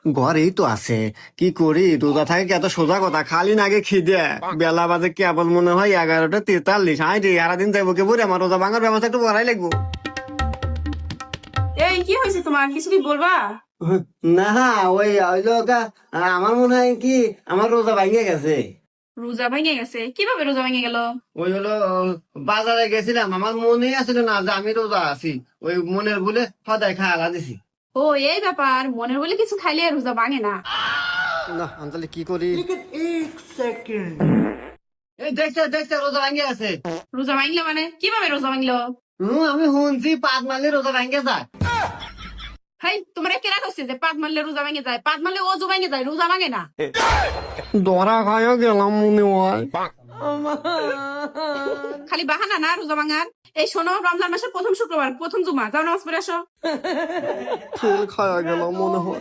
ঘরেই তো আছে, কি করি? রোজা থাকে কি এত সোজা কথা? খালি নাগে খিদে, বেলা বাজে কেবল মনে হয় 11টা 43। হাই রে, সারাদিন যাইবো কে বলে? আমার রোজা ভাঙার ব্যবস্থা একটু করাই লাগবো। এই কি হয়েছে তোমার, কিছু কি বলবা? না, ওই হইলো আমার মনে হয় কি আমার রোজা ভাঙে গেছে। রোজা ভেঙে গেছে? কিভাবে রোজা ভেঙে গেল? ওই হলো বাজারে গেছিলাম, আমার মনে আসলে না যে আমি রোজা আছি। ওই মনের বলে সদাই খায়ালা দিছি। ও, এই ব্যাপার। মনের বলে কিছু খাইলে রোজা ভাঙে না। না, আমি তাহলে কি করি? এই দেখছে দেখছে রোজা ভাঙে গেছে। রোজা ভাঙলে মানে কিভাবে রোজা ভাঙলো? আমি শুনছি পাত মারলে রোজা ভাঙে যায়। হাই, তোমার কেনা করছে যে পাত মারলে রোজা ভেঙে যায়? পাত মারলে অজু ভেঙে যায়, রোজা ভাঙে না। ধরা খায় গেলাম মনে হয়। খালি বাহানা না রোজা ভাঙার। এই শোনো, রমজান মাসের প্রথম শুক্রবার, প্রথম জুমা, যাও নামাজ পড়ে আসো। খেল খায়া গেলাম মনে হয়।